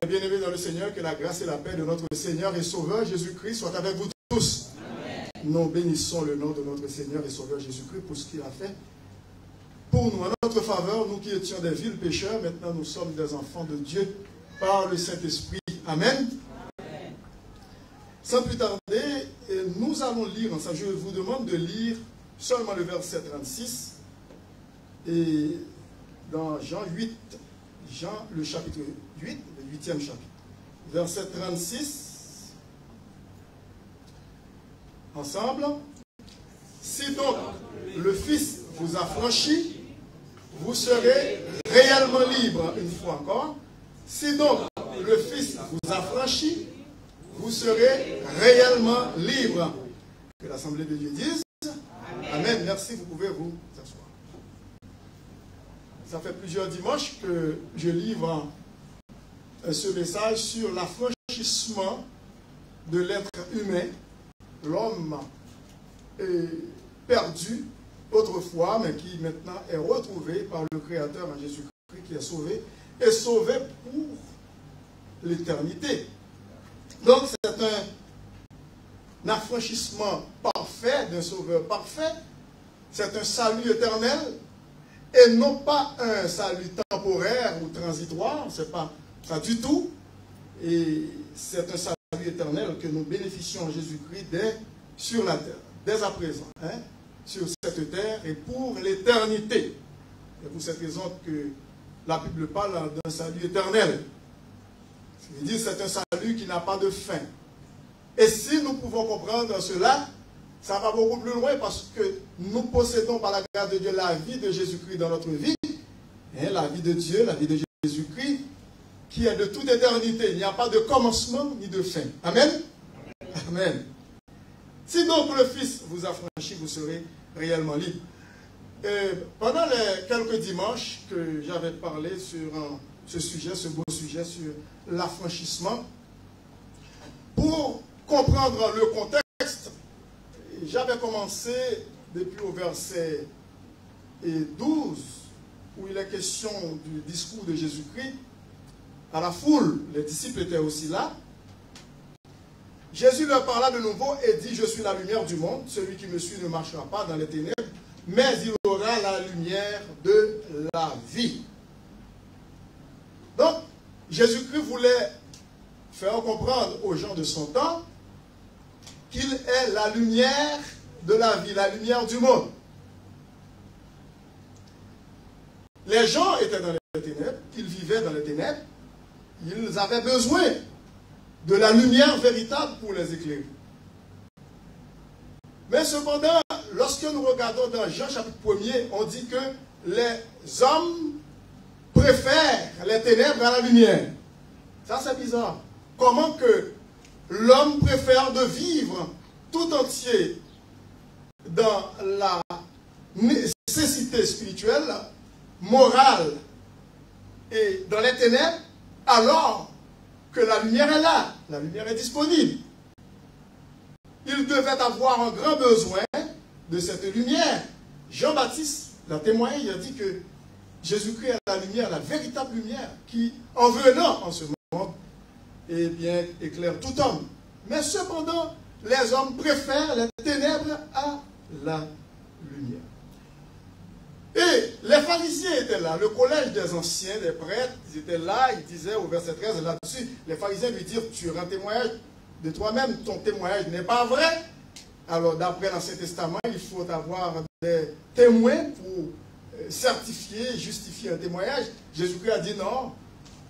Mes bien-aimés dans le Seigneur, que la grâce et la paix de notre Seigneur et Sauveur Jésus-Christ soient avec vous tous. Amen. Nous bénissons le nom de notre Seigneur et Sauveur Jésus-Christ pour ce qu'il a fait pour nous. En notre faveur, nous qui étions des vils pécheurs, maintenant nous sommes des enfants de Dieu par le Saint-Esprit. Amen. Amen. Sans plus tarder, nous allons lire ensemble. Je vous demande de lire seulement le verset 36 et dans Jean 8, Jean le chapitre 8, le 8e chapitre, verset 36, ensemble. Si donc le Fils vous a franchi, vous serez réellement libre. Une fois encore. Si donc le Fils vous a franchi, vous serez réellement libre. Que l'Assemblée de Dieu dise. Amen. Amen. Merci, vous pouvez vous asseoir. Ça fait plusieurs dimanches que je livre ce message sur l'affranchissement de l'être humain. L'homme est perdu autrefois, mais qui maintenant est retrouvé par le Créateur en Jésus-Christ, qui est sauvé, et sauvé pour l'éternité. Donc c'est un affranchissement parfait d'un sauveur parfait. C'est un salut éternel et non pas un salut temporaire ou transitoire. C'est pas ça du tout. Et c'est un salut éternel que nous bénéficions en Jésus-Christ dès sur la terre, dès à présent, hein, sur cette terre et pour l'éternité. C'est pour cette raison que la Bible parle d'un salut éternel. Il dit c'est un salut qui n'a pas de fin. Et si nous pouvons comprendre cela, ça va beaucoup plus loin parce que nous possédons par la grâce de Dieu la vie de Jésus-Christ dans notre vie. Et la vie de Dieu, la vie de Jésus-Christ, qui est de toute éternité. Il n'y a pas de commencement ni de fin. Amen. Amen. Si donc le Fils vous a franchi, vous serez réellement libre. Pendant les quelques dimanches que j'avais parlé sur ce sujet, ce beau sujet sur l'affranchissement, pour comprendre le contexte, j'avais commencé depuis au verset 12, où il est question du discours de Jésus-Christ à la foule. Les disciples étaient aussi là. Jésus leur parla de nouveau et dit, je suis la lumière du monde, celui qui me suit ne marchera pas dans les ténèbres, mais il aura la lumière de la vie. Donc, Jésus-Christ voulait faire comprendre aux gens de son temps qu'il est la lumière de la vie, la lumière du monde. Les gens étaient dans les ténèbres, ils vivaient dans les ténèbres, ils avaient besoin de la lumière véritable pour les éclairer. Mais cependant, lorsque nous regardons dans Jean chapitre 1er, on dit que les hommes préfèrent les ténèbres à la lumière. Ça c'est bizarre. Comment que l'homme préfère de vivre tout entier dans la nécessité spirituelle, morale et dans les ténèbres, alors que la lumière est là, la lumière est disponible. Il devait avoir un grand besoin de cette lumière. Jean-Baptiste l'a témoigné, il a dit que Jésus-Christ est la lumière, la véritable lumière, qui, en venant en ce monde, eh bien, éclaire tout homme. Mais cependant, les hommes préfèrent les ténèbres à la lumière. Et les pharisiens étaient là, le collège des anciens, des prêtres, ils étaient là, ils disaient au verset 13 là-dessus, les pharisiens lui dirent, tu rends témoignage de toi-même, ton témoignage n'est pas vrai. Alors d'après l'Ancien Testament, il faut avoir des témoins pour certifier, justifier un témoignage. Jésus-Christ a dit non.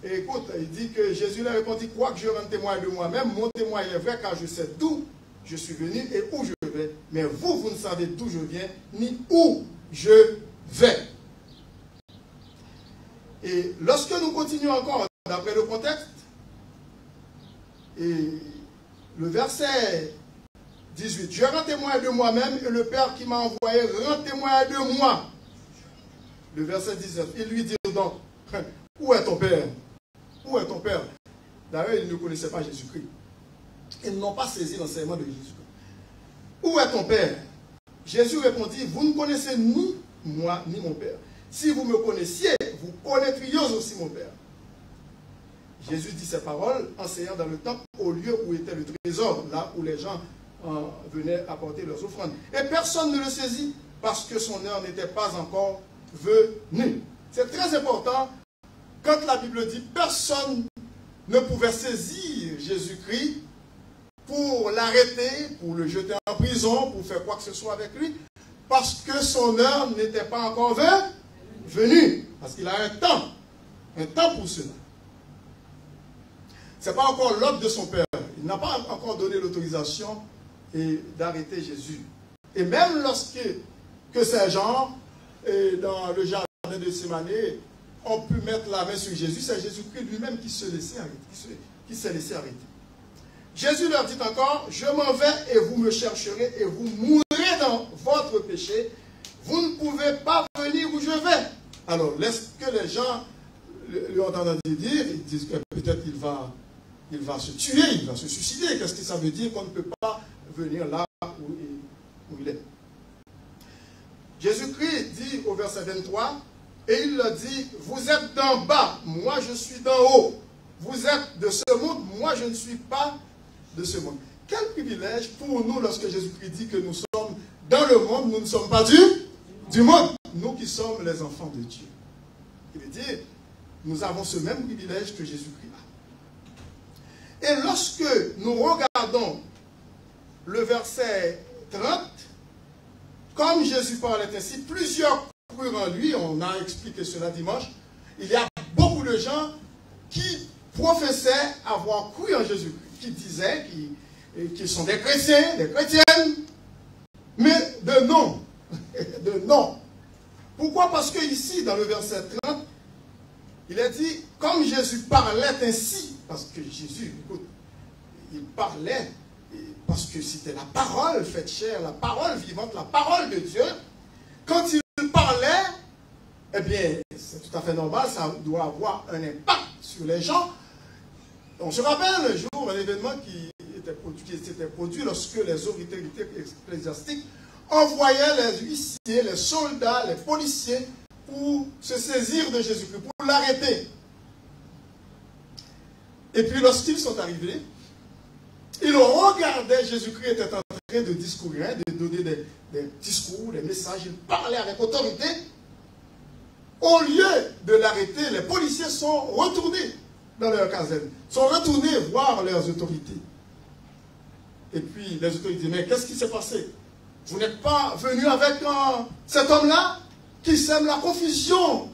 Et écoute, il dit que Jésus lui a répondu, quoi que je rende témoignage de moi-même, mon témoignage est vrai car je sais d'où je suis venu et où je vais. Mais vous, vous ne savez d'où je viens ni où je vais. Et lorsque nous continuons encore, d'après le contexte, et le verset 18, je rends témoin de moi-même et le Père qui m'a envoyé rend témoin de moi. Le verset 19, il lui dit donc, où est ton Père? Où est ton Père? D'ailleurs, ils ne connaissaient pas Jésus-Christ. Ils n'ont pas saisi l'enseignement de Jésus-Christ. Où est ton Père? Jésus répondit, vous ne connaissez ni moi ni mon Père. Si vous me connaissiez, vous connaîtriez aussi mon Père. Jésus dit ces paroles, enseignant dans le temple, au lieu où était le trésor, là où les gens venaient apporter leurs offrandes. Et personne ne le saisit, parce que son heure n'était pas encore venue. C'est très important, quand la Bible dit, personne ne pouvait saisir Jésus-Christ pour l'arrêter, pour le jeter en prison, pour faire quoi que ce soit avec lui, parce que son heure n'était pas encore venue. Parce qu'il a un temps pour cela. Ce n'est pas encore l'ordre de son Père. Il n'a pas encore donné l'autorisation d'arrêter Jésus. Et même lorsque ces gens, dans le jardin de Gethsémani, ont pu mettre la main sur Jésus, c'est Jésus-Christ lui-même qui s'est laissé arrêter. Jésus leur dit encore, je m'en vais et vous me chercherez et vous mourrez dans votre péché. Vous ne pouvez pas venir où je vais. Alors, laisse que les gens lui ont entendu dire, ils disent que peut-être il va se tuer, il va se suicider. Qu'est-ce que ça veut dire qu'on ne peut pas venir là où il est? Jésus-Christ dit au verset 23, et il leur dit, vous êtes d'en bas, moi je suis d'en haut. Vous êtes de ce monde, moi je ne suis pas de ce monde. Quel privilège pour nous lorsque Jésus-Christ dit que nous sommes dans le monde, nous ne sommes pas du monde. Nous qui sommes les enfants de Dieu. Il veut dire, nous avons ce même privilège que Jésus-Christ a. Et lorsque nous regardons le verset 30, comme Jésus parlait ainsi, plusieurs crurent en lui, on a expliqué cela dimanche, il y a beaucoup de gens qui professaient avoir cru en Jésus-Christ, qui disaient qu'ils sont des chrétiens, des chrétiennes, mais de non. De non. Pourquoi? Parce que ici, dans le verset 30, il a dit, comme Jésus parlait ainsi, parce que Jésus, écoute, il parlait, parce que c'était la parole faite chair, la parole vivante, la parole de Dieu. Quand il parlait, eh bien, c'est tout à fait normal, ça doit avoir un impact sur les gens. On se rappelle un jour, un événement qui s'était produit lorsque les autorités ecclésiastiques envoyaient les huissiers, les soldats, les policiers pour se saisir de Jésus-Christ, pour l'arrêter. Et puis lorsqu'ils sont arrivés, ils regardaient, Jésus-Christ était en train de discourir, de donner des discours, des messages, il parlait avec autorité. Au lieu de l'arrêter, les policiers sont retournés dans leur caserne, sont retournés voir leurs autorités. Et puis les autorités disent, mais qu'est-ce qui s'est passé? Vous n'êtes pas venu avec cet homme-là qui sème la confusion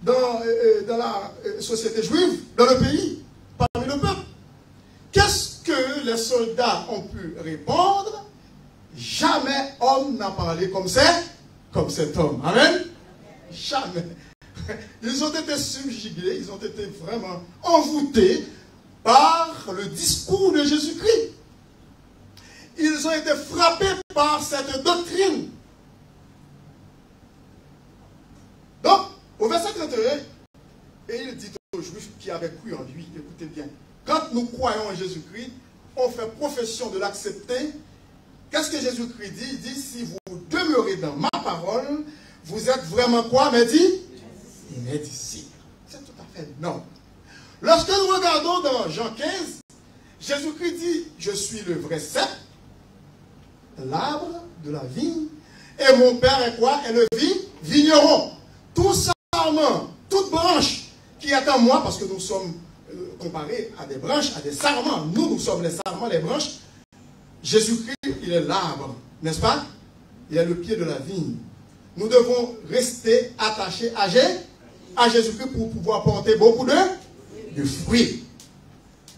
dans la société juive, dans le pays, parmi le peuple. Qu'est-ce que les soldats ont pu répondre? Jamais homme n'a parlé comme cet homme. Amen? Jamais. Ils ont été subjugués, ils ont été vraiment envoûtés par le discours de Jésus-Christ. Ils ont été frappés par cette doctrine. Donc, au verset 31, et il dit aux Juifs qui avaient cru en lui, écoutez bien, quand nous croyons en Jésus-Christ, on fait profession de l'accepter. Qu'est-ce que Jésus-Christ dit? Il dit, si vous demeurez dans ma parole, vous êtes vraiment quoi, mes disciples. C'est tout à fait non. Lorsque nous regardons dans Jean 15, Jésus-Christ dit, je suis le vrai cep, l'arbre de la vigne, et mon Père est quoi? Est le vigneron. Tout sarment, toute branche qui est en moi, parce que nous sommes comparés à des branches, à des sarments. Nous sommes les sarments, les branches. Jésus-Christ, il est l'arbre, n'est-ce pas? Il est le pied de la vigne. Nous devons rester attachés à Jésus-Christ pour pouvoir porter beaucoup de fruits.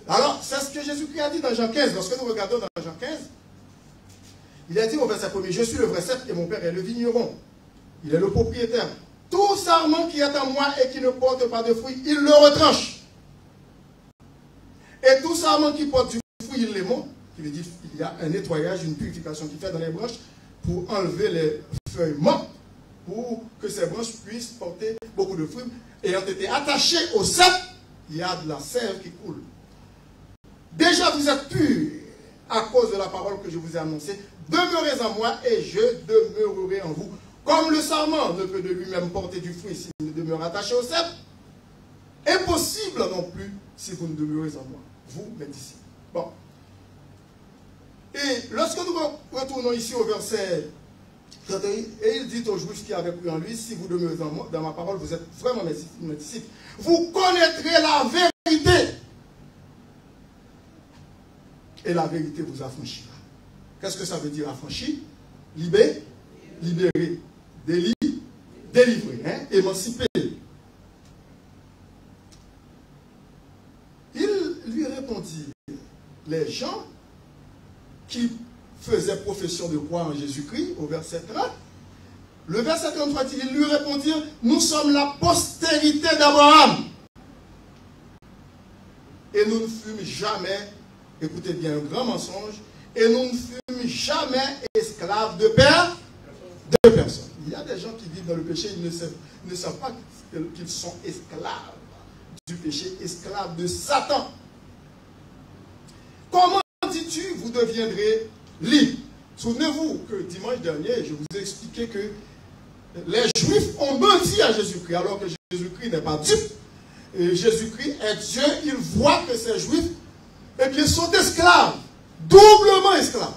Alors, c'est ce que Jésus-Christ a dit dans Jean 15. Lorsque nous regardons dans Jean 15, il a dit au verset 1er, je suis le vrai cep et mon Père est le vigneron. Il est le propriétaire. Tout sarment qui est en moi et qui ne porte pas de fruits, il le retranche. Et tout sarment qui porte du fruit, il les monte. Il veut dire qu'il y a un nettoyage, une purification qui fait dans les branches pour enlever les feuilles mortes, pour que ces branches puissent porter beaucoup de fruits. Ayant été attachées au cep, il y a de la sève qui coule. Déjà vous êtes purs à cause de la parole que je vous ai annoncée. Demeurez en moi et je demeurerai en vous. Comme le sarment ne peut de lui-même porter du fruit s'il ne demeure attaché au cep, impossible non plus si vous ne demeurez en moi, vous, mes disciples. Bon. Et lorsque nous retournons ici au verset 31, et il dit aux Juifs qui avaient cru en lui, si vous demeurez en moi, dans ma parole, vous êtes vraiment mes disciples. Vous connaîtrez la vérité. Et la vérité vous affranchira. Qu'est-ce que ça veut dire affranchir? Libérer, délivrer, hein? Émanciper. Il lui répondit, les gens qui faisaient profession de croire en Jésus-Christ, au verset 30, le verset 33, il lui répondit, nous sommes la postérité d'Abraham. Et nous ne fûmes jamais, écoutez bien, un grand mensonge, et nous ne fûmes jamais esclaves de personne. Il y a des gens qui vivent dans le péché, ils ne savent pas qu'ils sont esclaves du péché, esclaves de Satan. Comment dis-tu, vous deviendrez libres? Souvenez-vous que dimanche dernier, je vous ai expliqué que les Juifs ont menti à Jésus-Christ, alors que Jésus-Christ n'est pas dupe. Et Jésus-Christ est Dieu, il voit que ces Juifs, eh bien, sont esclaves, doublement esclaves.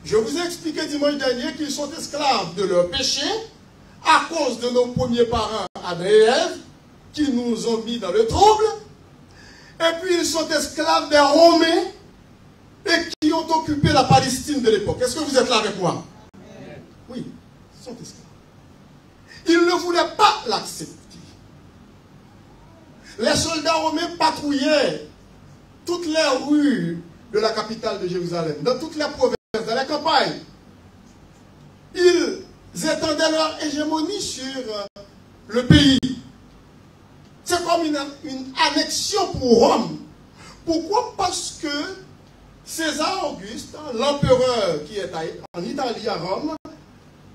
Je vous ai expliqué dimanche dernier qu'ils sont esclaves de leur péché à cause de nos premiers parents, Adam et Ève, qui nous ont mis dans le trouble. Et puis ils sont esclaves des Romains et qui ont occupé la Palestine de l'époque. Est-ce que vous êtes là avec moi? Oui, ils sont esclaves. Ils ne voulaient pas l'accepter. Les soldats romains patrouillaient toutes les rues de la capitale de Jérusalem, dans toutes les provinces, dans la campagne. Ils étendaient leur hégémonie sur le pays. C'est comme une annexion pour Rome. Pourquoi? Parce que César Auguste, l'empereur qui est en Italie, à Rome,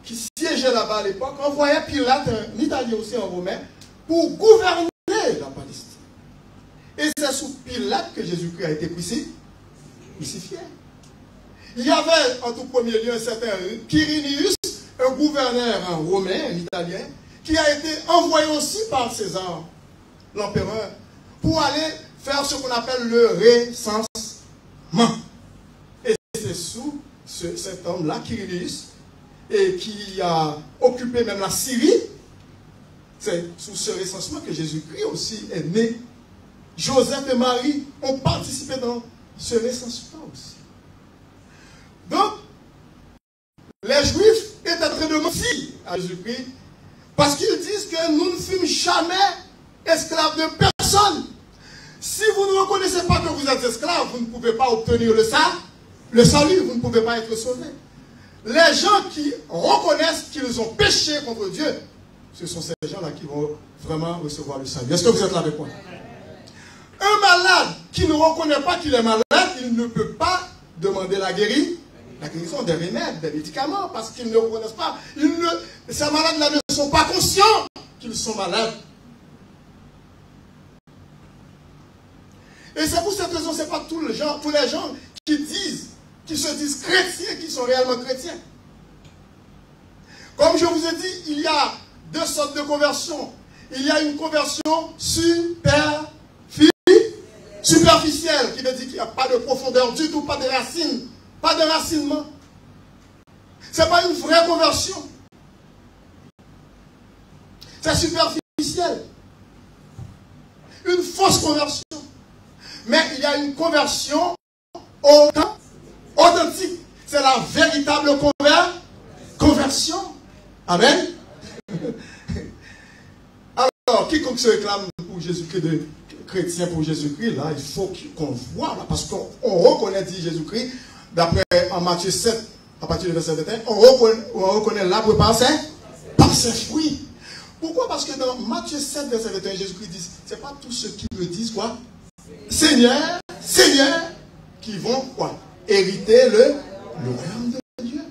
qui siégeait là-bas à l'époque, envoyait Pilate, en Italie aussi en romain, pour gouverner la Palestine. Et c'est sous Pilate que Jésus-Christ a été crucifié. Il y avait en tout premier lieu un certain Quirinius, un gouverneur romain, un italien, qui a été envoyé aussi par César, l'empereur, pour aller faire ce qu'on appelle le recensement. Et c'est sous cet homme-là, Quirinius, et qui a occupé même la Syrie, c'est sous ce recensement que Jésus-Christ aussi est né. Joseph et Marie ont participé dans ce recensement aussi. Donc, les Juifs étaient en train de mentir à Jésus-Christ parce qu'ils disent que nous ne fûmes jamais esclaves de personne. Si vous ne reconnaissez pas que vous êtes esclaves, vous ne pouvez pas obtenir le salut, vous ne pouvez pas être sauvés. Les gens qui reconnaissent qu'ils ont péché contre Dieu, ce sont ces gens-là qui vont vraiment recevoir le salut. Est-ce que vous êtes là avec moi? Un malade qui ne reconnaît pas qu'il est malade, il ne peut pas demander la guérison, des remèdes, des médicaments, parce qu'ils ne reconnaissent pas. Ces malades-là ne sont pas conscients qu'ils sont malades. Et c'est pour cette raison, ce n'est pas tous les gens qui se disent chrétiens, qui sont réellement chrétiens. Comme je vous ai dit, il y a deux sortes de conversions. Il y a une conversion superficielle, qui veut dire qu'il n'y a pas de profondeur du tout, pas de racines, pas de racinement. Ce n'est pas une vraie conversion. C'est superficiel. Une fausse conversion. Mais il y a une conversion authentique. C'est la véritable conversion. Amen. Alors, quiconque se réclame pour Jésus-Christ, de chrétien pour Jésus-Christ, là, il faut qu'on voit, là, parce qu'on reconnaît, dit Jésus-Christ, d'après en Matthieu 7, à partir du verset 21, on reconnaît l'arbre par ses fruits. Pourquoi? Parce que dans Matthieu 7, verset 21, Jésus-Christ dit, c'est pas tous ceux qui me disent quoi? Seigneur, Seigneur, qui vont quoi? Hériter le royaume de Dieu.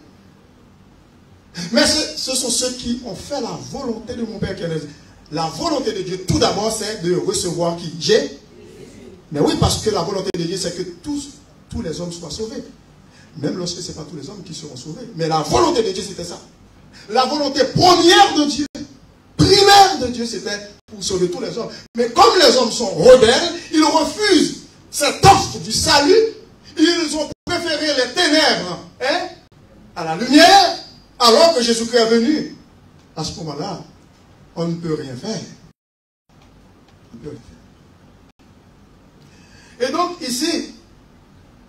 Mais ce sont ceux qui ont fait la volonté de mon Père qui est dans les cieux. La volonté de Dieu, tout d'abord, c'est de recevoir qui? Mais oui, parce que la volonté de Dieu, c'est que tous les hommes soient sauvés. Même lorsque ce n'est pas tous les hommes qui seront sauvés. Mais la volonté de Dieu, c'était ça. La volonté première de Dieu, primaire de de Dieu, c'était pour sauver tous les hommes. Mais comme les hommes sont rebelles, ils refusent cette offre du salut. Ils ont préféré les ténèbres à la lumière, alors que Jésus-Christ est venu. À ce moment-là, on ne peut rien faire. On ne peut rien faire. Et donc, ici,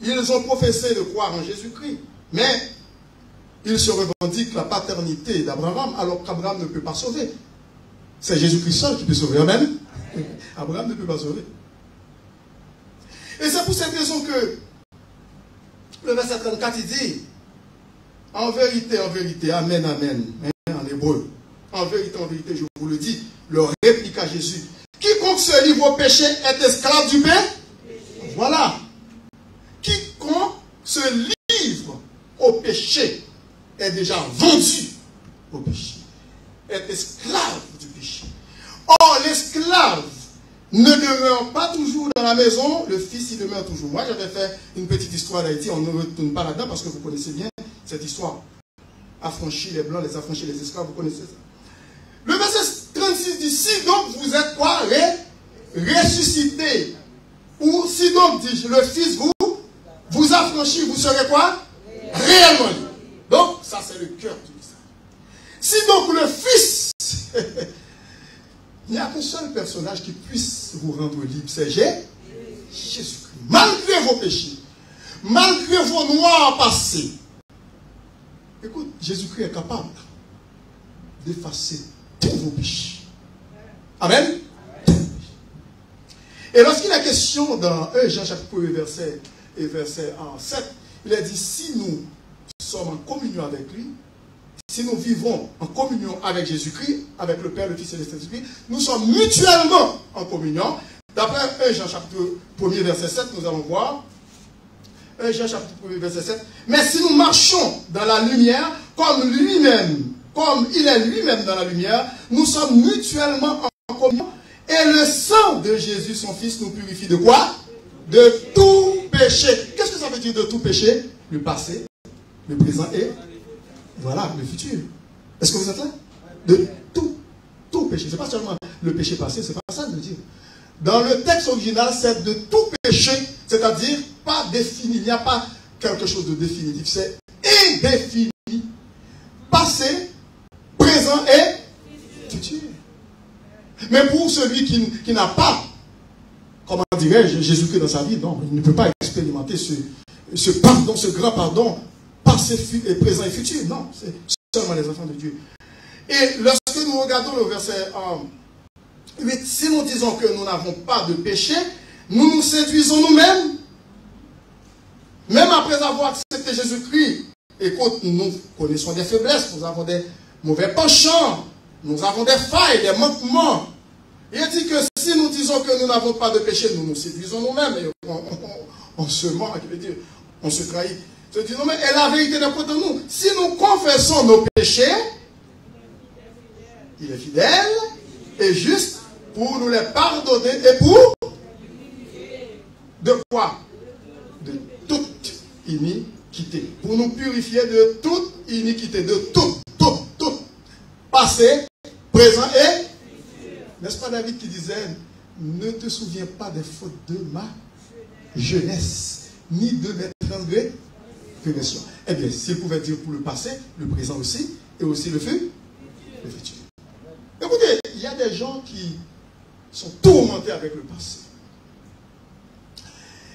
ils ont professé de croire en Jésus-Christ. Mais ils se revendiquent la paternité d'Abraham, alors qu'Abraham ne peut pas sauver. C'est Jésus-Christ seul qui peut sauver. Amen. Abraham ne peut pas sauver. Et c'est pour cette raison que le verset 34, il dit, en vérité, amen, amen, en hébreu. En vérité, je vous le dis, leur répliqua Jésus. Quiconque se livre au péché est esclave du péché. Voilà. Quiconque se livre au péché est déjà vendu au péché. Est esclave du péché. Or, l'esclave ne demeure pas toujours dans la maison, le fils y demeure toujours. Moi, j'avais fait une petite histoire d'Haïti, on ne retourne pas là-dedans parce que vous connaissez bien cette histoire. Affranchir les blancs, les affranchir les esclaves, vous connaissez ça. Le verset 36 dit, si donc vous êtes quoi? Ressuscité. Ou si donc, dit le fils vous affranchit, vous serez quoi? Réellement libre. Donc, ça c'est le cœur du message. Si donc le fils, il n'y a qu'un seul personnage qui puisse vous rendre libre, c'est Jésus-Christ. Malgré vos péchés, malgré vos noirs passés, écoute, Jésus-Christ est capable d'effacer tous vos péchés. Amen. Et lorsqu'il est question dans 1 Jean chapitre 1 verset 7, il a dit, si nous sommes en communion avec lui, si nous vivons en communion avec Jésus-Christ, avec le Père, le Fils et le Saint-Esprit, nous sommes mutuellement en communion. D'après 1 Jean chapitre 1 verset 7, nous allons voir. 1 Jean chapitre 1 verset 7. Mais si nous marchons dans la lumière, comme lui-même, comme il est lui-même dans la lumière, nous sommes mutuellement en communion. Et le sang de Jésus, son Fils, nous purifie de quoi? De tout péché. Qu'est-ce que ça veut dire de tout péché? Le passé, le présent et voilà, le futur. Est-ce que vous êtes là? De tout péché. Ce n'est pas seulement le péché passé, c'est pas ça que je veux dire. Dans le texte original, c'est de tout péché, c'est-à-dire pas défini. Il n'y a pas quelque chose de définitif. C'est indéfini. Passé, présent et futur. Mais pour celui qui n'a pas, comment dirais-je, Jésus-Christ dans sa vie, non, il ne peut pas expérimenter ce pardon, ce grand pardon, passé, présent et futur. Non, c'est seulement les enfants de Dieu. Et lorsque nous regardons le verset 8, si nous disons que nous n'avons pas de péché, nous nous séduisons nous-mêmes. Même après avoir accepté Jésus-Christ, écoute, nous connaissons des faiblesses, nous avons des mauvais penchants, nous avons des failles, des manquements. Il dit que si nous disons que nous n'avons pas de péché, nous nous séduisons nous-mêmes et on se ment, on se trahit. Et la vérité n'est pas de nous. Si nous confessons nos péchés, il est fidèle et juste pour nous les pardonner et pour de quoi? De toute iniquité. Pour nous purifier de toute iniquité, de tout. Passé, présent et... N'est-ce pas David qui disait, ne te souviens pas des fautes de ma jeunesse, ni de mes transgressions. Eh bien, s'il pouvait dire pour le passé, le présent aussi, et aussi le futur. Écoutez, il y a des gens qui sont tourmentés avec le passé.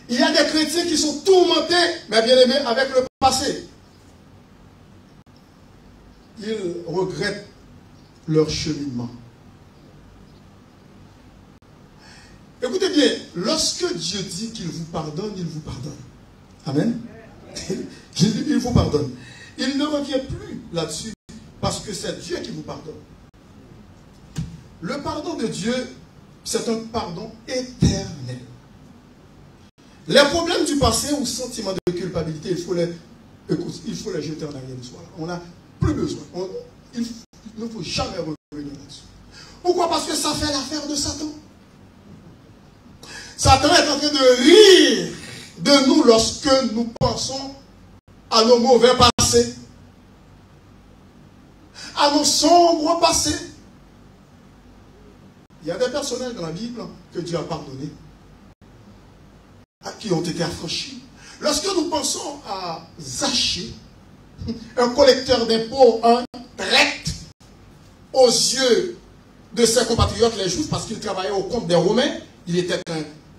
Il y a des chrétiens qui sont tourmentés, mais bien aimés, avec le passé. Ils regrettent leur cheminement. Écoutez bien, lorsque Dieu dit qu'il vous pardonne, il vous pardonne. Amen. Il vous pardonne. Il ne revient plus là-dessus parce que c'est Dieu qui vous pardonne. Le pardon de Dieu, c'est un pardon éternel. Les problèmes du passé ou sentiments de culpabilité, il faut les jeter en arrière de soi. On n'a plus besoin. Il ne faut jamais revenir là-dessus. Pourquoi? Parce que ça fait l'affaire de Satan. Satan est en train de rire de nous lorsque nous pensons à nos mauvais passés, à nos sombres passés. Il y a des personnages dans la Bible que Dieu a pardonné, qui ont été affranchis. Lorsque nous pensons à Zachée, un collecteur d'impôts, un traître aux yeux de ses compatriotes les Juifs, parce qu'il travaillait au compte des Romains, il était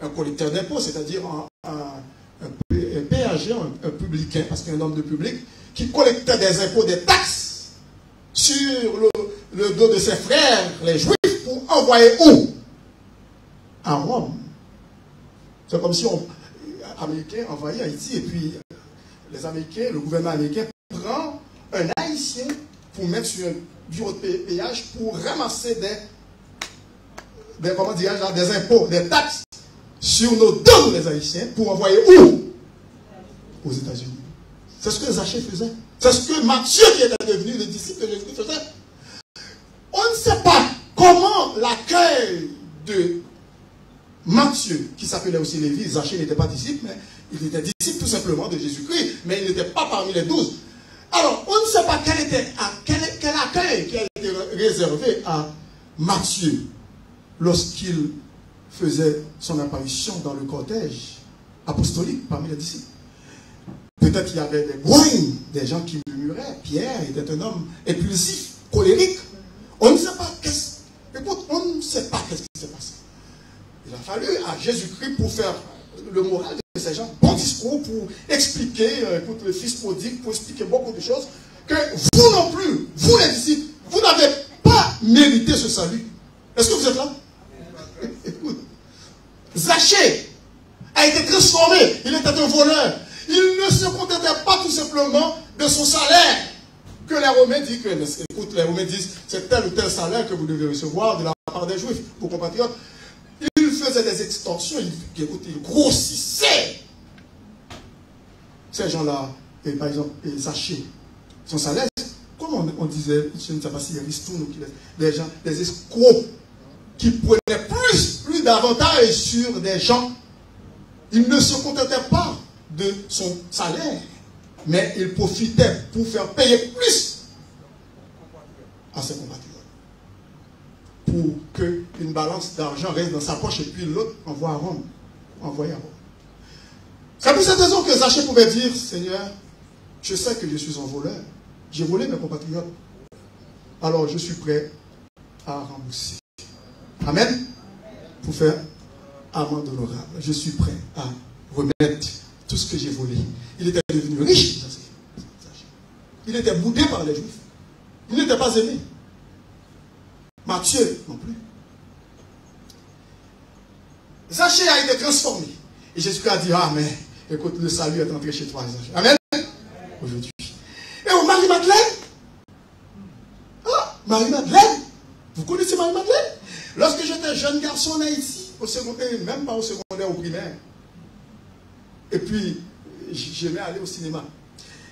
un collecteur d'impôts, c'est-à-dire un péageur, un publicain, parce qu'un homme de public, qui collectait des impôts, des taxes sur le dos de ses frères, les Juifs, pour envoyer où? À Rome. C'est comme si les Américains envahissaient Haïti, et puis les Américains, le gouvernement américain prend un Haïtien pour mettre sur un bureau de péage pour ramasser des impôts, des taxes sur nos dos, les Haïtiens, pour envoyer où? Aux États-Unis. C'est ce que Zachée faisait. C'est ce que Matthieu, qui était devenu le disciple de Jésus, faisait. On ne sait pas comment l'accueil de Matthieu, qui s'appelait aussi Lévi, Zachée n'était pas disciple, mais il était disciple tout simplement de Jésus-Christ, mais il n'était pas parmi les 12. Alors, on ne sait pas quel accueil qui a été réservé à Matthieu lorsqu'il faisait son apparition dans le cortège apostolique parmi les disciples. Peut-être qu'il y avait des groignes, des gens qui murmuraient. Pierre était un homme impulsif, colérique. On ne sait pas on ne sait pas qu'est-ce qui s'est passé. Il a fallu à Jésus-Christ pour faire le moral de ces gens, bon discours pour expliquer, écoute, le fils prodigue, pour expliquer beaucoup de choses, que vous non plus, vous les disciples, vous n'avez pas mérité ce salut. Est-ce que vous êtes là? Zachée a été transformé, il était un voleur. Il ne se contentait pas tout simplement de son salaire. Que les Romains disent, écoute, les Romains disent, c'est tel ou tel salaire que vous devez recevoir de la part des Juifs, vos compatriotes. Il faisait des extorsions, il grossissait. Ces gens-là, par exemple, Zachée, son salaire, comme on disait, je ne sais pas si Aristote ou des gens, des escrocs, qui prenaient plus d'avantages sur des gens. Il ne se contentait pas de son salaire, mais il profitait pour faire payer plus à ses compatriotes. Pour qu'une balance d'argent reste dans sa poche et puis l'autre envoie à Rome. Envoyé à Rome. C'est pour cette raison que Zachée pouvait dire, Seigneur, je sais que je suis un voleur. J'ai volé mes compatriotes. Alors je suis prêt à rembourser. Amen. Pour faire amende honorable. Je suis prêt à remettre tout ce que j'ai volé. Il était devenu riche. Il était boudé par les Juifs. Il n'était pas aimé. Matthieu non plus. Zachée a été transformé. Et Jésus a dit, ah mais, écoute, le salut est entré chez toi, Zachée. Amen. Aujourd'hui. Et au Marie-Madeleine. Ah, Marie-Madeleine. Vous connaissez Marie-Madeleine? Lorsque j'étais jeune garçon en Haïti, au secondaire, même pas au secondaire, au primaire. Et puis, j'aimais aller au cinéma.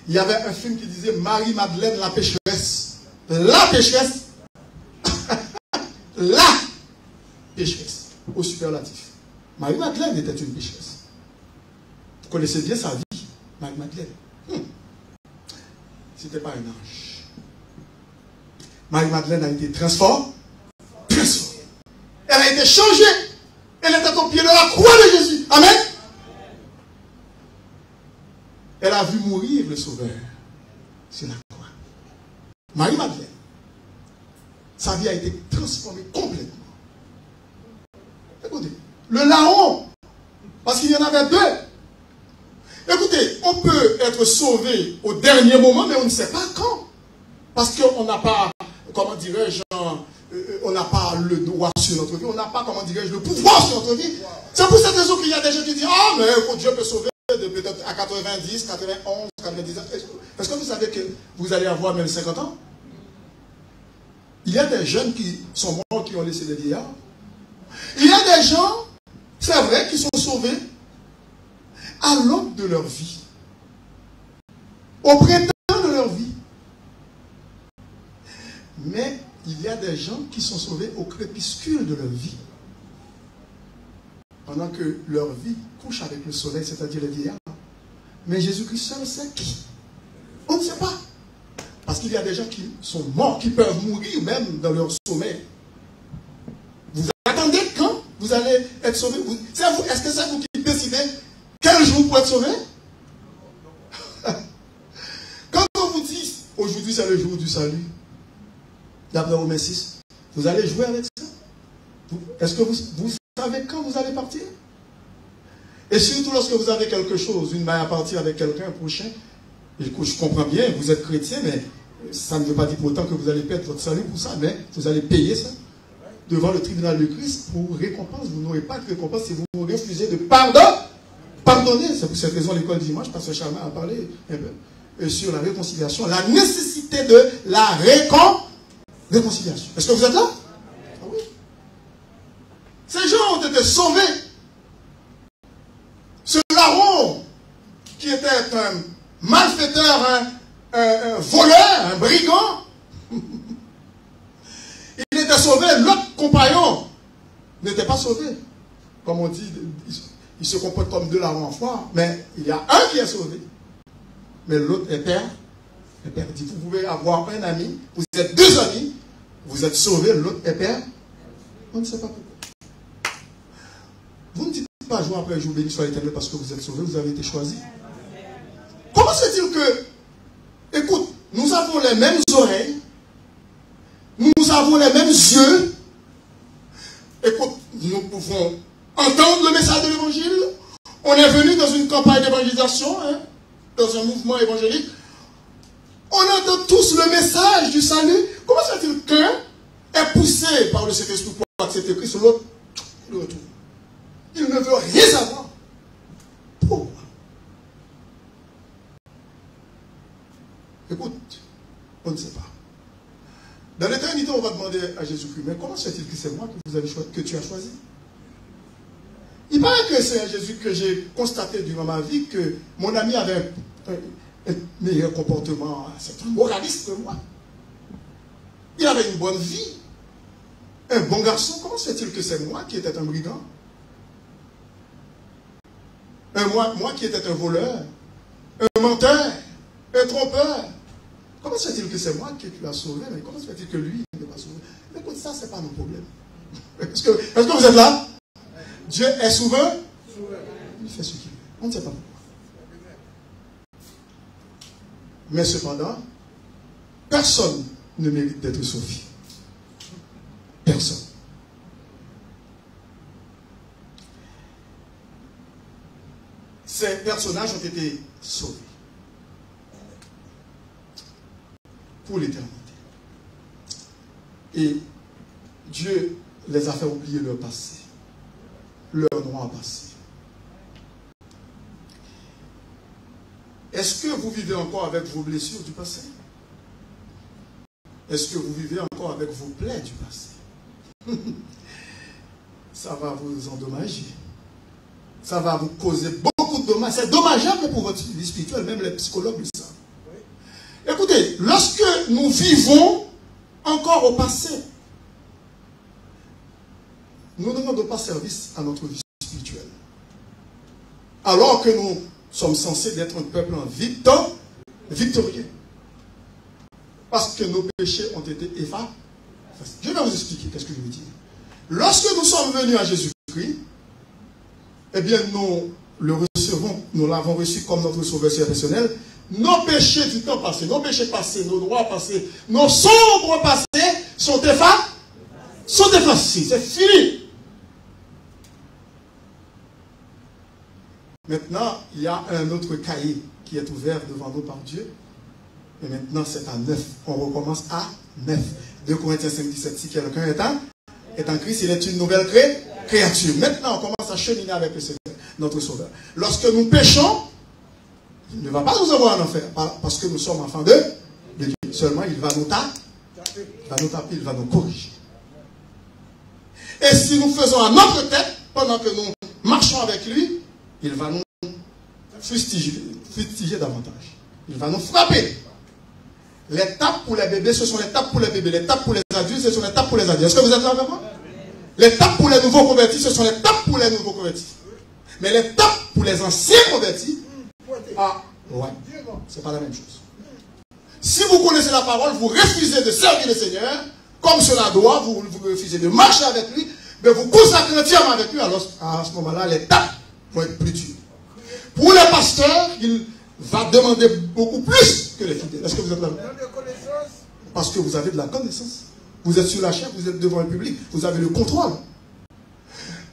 Il y avait un film qui disait Marie-Madeleine, la pécheresse. La pécheresse. La pécheresse. Au superlatif. Marie-Madeleine était une pécheresse. Vous connaissez bien sa vie, Marie-Madeleine. C'était pas un ange. Marie-Madeleine a été transformée. Elle a été changée. Elle était au pied de la croix de Jésus. Amen. Elle a vu mourir le Sauveur sur la croix. Marie-Madeleine, sa vie a été transformée complètement. Écoutez, le larron, parce qu'il y en avait deux. Écoutez, on peut être sauvé au dernier moment, mais on ne sait pas quand. Parce qu'on n'a pas, comment dirais-je, on n'a pas le droit sur notre vie, on n'a pas, comment dirais-je, le pouvoir sur notre vie. C'est pour cette raison qu'il y a des gens qui disent, ah, mais Dieu peut sauver de peut-être à 90, 91, 90 ans. Est-ce que vous savez que vous allez avoir même 50 ans? Il y a des jeunes qui sont morts, qui ont laissé des vieillards. Il y a des gens, c'est vrai, qui sont sauvés à l'aube de leur vie. Au printemps de leur vie. Mais il y a des gens qui sont sauvés au crépuscule de leur vie. Pendant que leur vie couche avec le soleil, c'est-à-dire les vieillards. Mais Jésus-Christ seul sait qui. On ne sait pas. Parce qu'il y a des gens qui sont morts, qui peuvent mourir même dans leur sommeil. Vous vous allez être sauvé. Est-ce que c'est vous qui décidez quel jour pour être sauvé? Quand on vous dit, aujourd'hui c'est le jour du salut, d'après Romains 6, vous allez jouer avec ça? Est-ce que vous savez quand vous allez partir? Et surtout lorsque vous avez quelque chose, une main à partir avec quelqu'un, un prochain, je comprends bien, vous êtes chrétien, mais ça ne veut pas dire pour autant que vous allez perdre votre salut pour ça, mais vous allez payer ça devant le tribunal de Christ pour récompense. Vous n'aurez pas de récompense si vous refusez de pardonner. C'est pour cette raison l'école du dimanche, Pasteur Charmin a parlé un peu sur la réconciliation, la nécessité de la réconciliation. Est-ce que vous êtes là? Ah oui. Ces gens ont été sauvés. Ce larron qui était un malfaiteur, un voleur, un brigand, il était sauvé, l'autre compagnon n'était pas sauvé. Comme on dit, il se comporte comme deux larrons en foire, mais il y a un qui est sauvé, mais l'autre est perdu. Vous pouvez avoir un ami, vous êtes deux amis, vous êtes sauvés, l'autre est perdu. On ne sait pas pourquoi. Vous ne dites pas jour après jour, béni soit l'Éternel, parce que vous êtes sauvés, vous avez été choisis. Comment se fait-il que, écoute, nous avons les mêmes oreilles, nous avons les mêmes yeux, écoute, nous pouvons entendre le message de l'Évangile, on est venu dans une campagne d'évangélisation, dans un mouvement évangélique, on entend tous le message du salut. Comment se fait-il qu'un est poussé par le Saint-Esprit pour accepter Christ, l'autre, le retour? Il ne veut rien savoir. Pourquoi? Écoute, on ne sait pas. Dans l'éternité, on va demander à Jésus-Christ, mais comment se fait-il que c'est moi que tu as choisi? Il paraît que c'est à Jésus que j'ai constaté durant ma vie que mon ami avait un meilleur comportement. C'est un moraliste que moi. Il avait une bonne vie. Un bon garçon. Comment se fait-il que c'est moi qui étais un brigand? Moi qui étais un voleur, un menteur, un trompeur. Comment se fait-il que c'est moi qui tu as sauvé, mais comment se fait-il que lui ne m'a pas sauvé? Mais écoute, ça, ce n'est pas mon problème. Est-ce que vous êtes là? Dieu est souverain. Il fait ce qu'il veut. On ne sait pas pourquoi. Mais cependant, personne ne mérite d'être sauvé. Personne. Ces personnages ont été sauvés pour l'éternité. Et Dieu les a fait oublier leur passé, leur noir passé. Est-ce que vous vivez encore avec vos blessures du passé? Est-ce que vous vivez encore avec vos plaies du passé? Ça va vous endommager. Ça va vous causer beaucoup de dommages. C'est dommageable pour votre vie spirituelle, même les psychologues le savent. Écoutez, lorsque nous vivons encore au passé, nous ne rendons pas service à notre vie spirituelle. Alors que nous sommes censés être un peuple victorieux. Parce que nos péchés ont été effacés. Je vais vous expliquer qu'est-ce que je veux dire. Lorsque nous sommes venus à Jésus-Christ, eh bien nous le recevons, nous l'avons reçu comme notre sauveur personnel. Nos péchés du temps passé, nos péchés passés, nos droits passés, nos sombres passés sont effacés. C'est fini. Maintenant, il y a un autre cahier qui est ouvert devant nous par Dieu. Et maintenant, c'est à 9. On recommence à 9. 2 Corinthiens 5, 17. Si quelqu'un est en Christ, il est une nouvelle créature. Maintenant, on commence à cheminer avec le Seigneur, notre Sauveur. Lorsque nous péchons, il ne va pas nous envoyer en enfer, parce que nous sommes enfants de Dieu. Seulement, il va nous taper, il va nous corriger. Et si nous faisons à notre tête, pendant que nous marchons avec lui, il va nous fustiger davantage. Il va nous frapper. Les tapes pour les bébés, ce sont les tapes pour les bébés. Les tapes pour les adultes, ce sont les tapes pour les adultes. Est-ce que vous êtes là avec moi? Les tapes pour les nouveaux convertis, ce sont les tapes pour les nouveaux convertis. Mais les tapes pour les anciens convertis, ah, ouais, c'est pas la même chose. Si vous connaissez la parole, vous refusez de servir le Seigneur, comme cela doit, vous refusez de marcher avec lui, mais vous consacrez entièrement avec lui, alors à ce moment-là, les tapes vont être plus dures. Pour les pasteurs, il va demander beaucoup plus que les fidèles. Est-ce que vous êtes là? Parce que vous avez de la connaissance. Vous êtes sur la chair, vous êtes devant le public, vous avez le contrôle.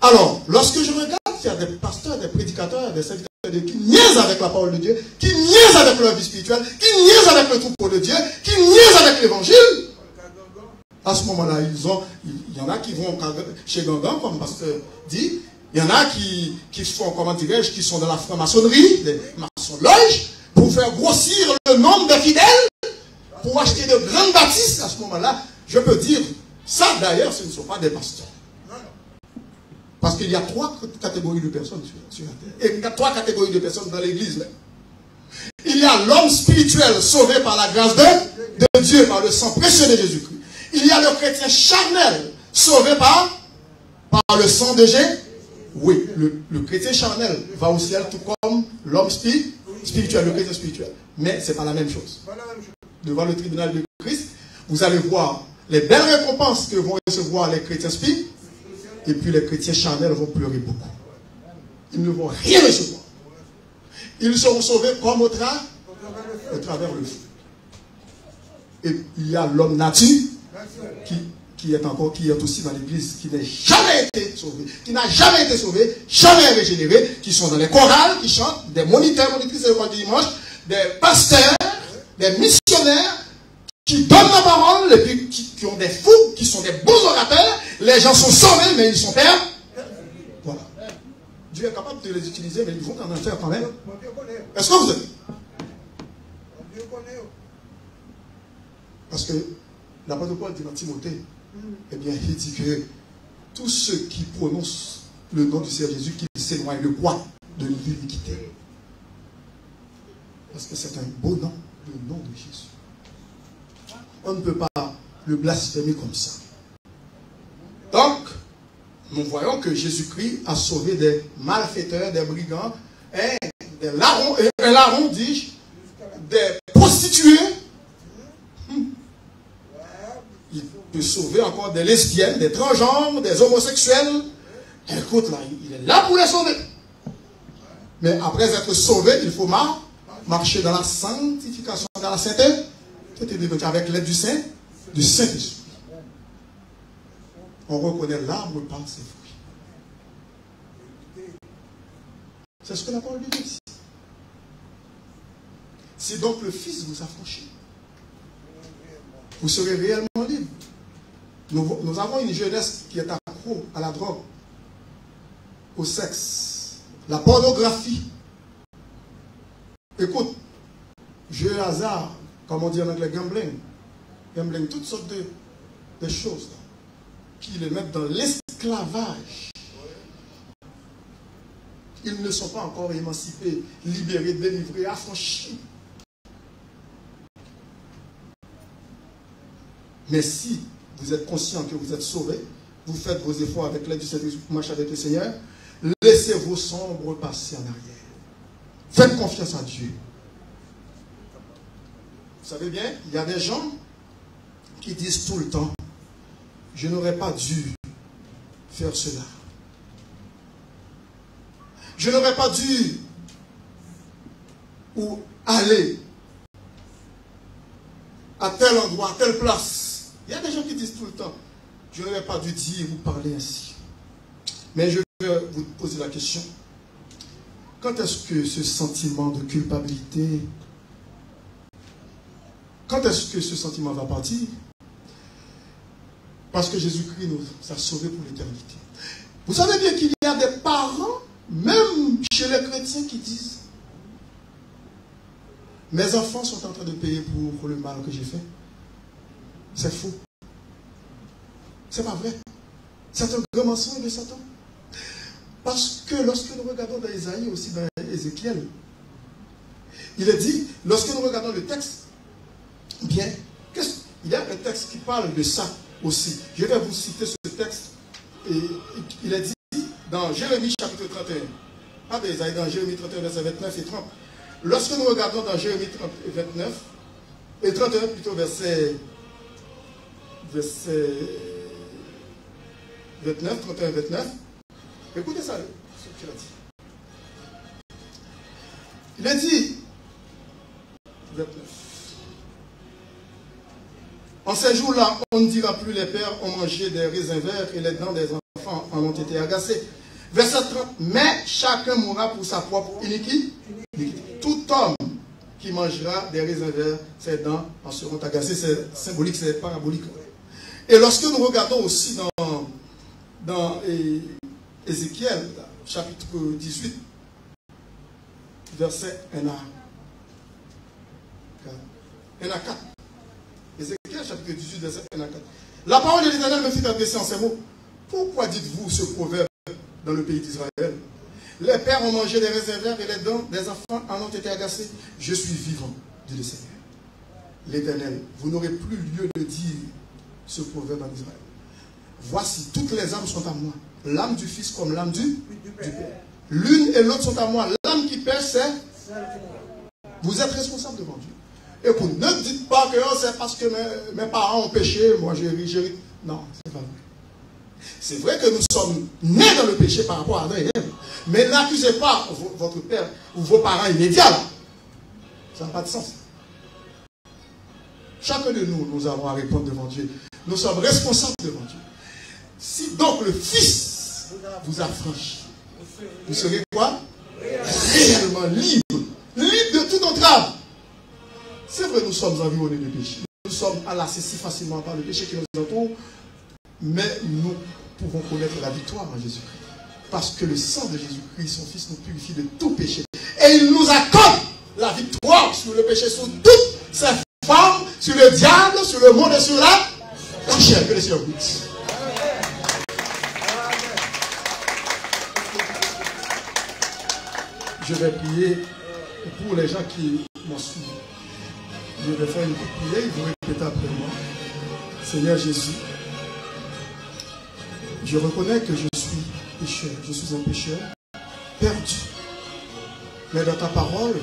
Alors, lorsque je regarde, il y a des pasteurs, des prédicateurs, des serviteurs qui niaisent avec la parole de Dieu, qui niaisent avec leur vie spirituelle, qui niaisent avec le troupeau de Dieu, qui niaisent avec l'évangile. À ce moment-là, il y en a qui vont chez Gangan, comme le pasteur dit. Il y en a qui font, comment dirais-je, qui sont dans la franc-maçonnerie, les maçons-loges, pour faire grossir le nombre de fidèles, pour acheter de grandes bâtisses. À ce moment-là, je peux dire, ça d'ailleurs, ce ne sont pas des pasteurs. Parce qu'il y a 3 catégories de personnes sur la terre. Et il y a 3 catégories de personnes dans l'église. Il y a l'homme spirituel sauvé par la grâce de Dieu, par le sang précieux de Jésus-Christ. Il y a le chrétien charnel sauvé par le sang de Jésus. Oui, le chrétien charnel va au ciel tout comme l'homme spirituel, le chrétien spirituel. Mais ce n'est pas la même chose. Devant le tribunal de Christ, vous allez voir les belles récompenses que vont recevoir les chrétiens spirituels. Et puis les chrétiens charnels vont pleurer beaucoup. Ils ne vont rien recevoir. Ils seront sauvés comme au travers le feu. Et il y a l'homme nature qui est aussi dans l'église, qui n'a jamais été sauvé, jamais régénéré, qui sont dans les chorales, qui chantent, des moniteurs, monitrices de l'école du dimanche, des pasteurs, des missionnaires, qui donnent la parole, et puis qui ont des fous, qui sont des bons orateurs. Les gens sont sauvés, mais ils sont perdus. Voilà. Dieu est capable de les utiliser, mais ils vont en faire quand même. Est-ce que vous êtes? Parce que l'apôtre Paul dit dans Timothée, eh bien, il dit que tous ceux qui prononcent le nom du Seigneur Jésus, qu'ils s'éloignent de quoi? De l'iniquité. Parce que c'est un beau nom, le nom de Jésus. On ne peut pas le blasphémer comme ça. Donc, nous voyons que Jésus-Christ a sauvé des malfaiteurs, des brigands, des larrons, dis-je, des prostituées. Il peut sauver encore des lesbiennes, des transgenres, des homosexuels. Écoute, là, il est là pour les sauver. Mais après être sauvé, il faut marcher dans la sanctification, dans la sainteté, avec l'aide du Saint-Esprit. On reconnaît l'arbre par ses fruits. C'est ce que la parole dit ici. Si donc le Fils vous affranchit, vous serez réellement libre. Nous avons une jeunesse qui est accro à la drogue, au sexe, la pornographie. Écoute, jeu hasard, comme on dit en anglais, gambling, toutes sortes de choses là, qui les mettent dans l'esclavage. Ils ne sont pas encore émancipés, libérés, délivrés, affranchis. Mais si vous êtes conscient que vous êtes sauvés, vous faites vos efforts avec l'aide du Saint-Esprit pour marcher avec le Seigneur, laissez vos sombres passer en arrière. Faites confiance à Dieu. Vous savez bien, il y a des gens qui disent tout le temps, je n'aurais pas dû faire cela. Je n'aurais pas dû ou aller à tel endroit, à telle place. Il y a des gens qui disent tout le temps, je n'aurais pas dû dire ou parler ainsi. Mais je vais vous poser la question. Quand est-ce que ce sentiment de culpabilité, quand est-ce que ce sentiment va partir? Parce que Jésus-Christ nous a sauvés pour l'éternité. Vous savez bien qu'il y a des parents, même chez les chrétiens, qui disent, mes enfants sont en train de payer pour le mal que j'ai fait. C'est faux. C'est pas vrai. C'est un grand mensonge de Satan. Parce que lorsque nous regardons dans Isaïe, aussi dans Ézéchiel, il est dit, lorsque nous regardons le texte, bien, il y a un texte qui parle de ça aussi. Je vais vous citer ce texte. Et il est dit dans Jérémie chapitre 31. Pas d'Isaïe, dans Jérémie 31, verset 29 et 30. Lorsque nous regardons dans Jérémie 30 et 29, et 31 plutôt, verset 29, 31, 29. Écoutez ça, ce qu'il a dit. Il a dit, 29. En ces jours-là, on ne dira plus les pères ont mangé des raisins verts et les dents des enfants en ont été agacées. Verset 30. Mais chacun mourra pour sa propre iniquité. Tout homme qui mangera des raisins verts, ses dents en seront agacées. C'est symbolique, c'est parabolique. Et lorsque nous regardons aussi dans Ézéchiel, chapitre 18, verset 1 à 4. Ézéchiel, chapitre 18, verset 1 à 4. La parole de l'Éternel me fit adresser en ces mots. Pourquoi dites-vous ce proverbe dans le pays d'Israël? Les pères ont mangé des raisins verts et les dents des enfants en ont été agacés. Je suis vivant, dit le Seigneur. L'Éternel, vous n'aurez plus lieu de dire ce proverbe en Israël. Voici, toutes les âmes sont à moi. L'âme du Fils comme l'âme du Père. L'une et l'autre sont à moi. L'âme qui pêche, c'est... Vous êtes responsable devant Dieu. Écoute, ne dites pas que oh, c'est parce que mes parents ont péché, moi j'ai ri. Non, c'est pas vrai. C'est vrai que nous sommes nés dans le péché par rapport à Adam et Ève. Mais n'accusez pas votre père ou vos parents immédiats. Là. Ça n'a pas de sens. Chacun de nous, nous avons à répondre devant Dieu. Nous sommes responsables devant Dieu. Si donc le Fils vous affranchit, vous serez quoi? Réellement libre. Libre de toute entrave. C'est vrai, nous sommes environnés de péché. Nous sommes enlacés si facilement par le péché qui nous entoure. Mais nous pouvons connaître la victoire en Jésus-Christ. Parce que le sang de Jésus-Christ, son Fils, nous purifie de tout péché. Et il nous accorde la victoire sur le péché, sur toutes ces formes, sur le diable, sur le monde et sur la chair. Que le Seigneur vous dise. Je vais prier pour les gens qui m'ont suivi. Je vais faire une prière, ils vont répéter après moi. Seigneur Jésus, je reconnais que je suis pécheur, je suis un pécheur perdu. Mais dans ta parole,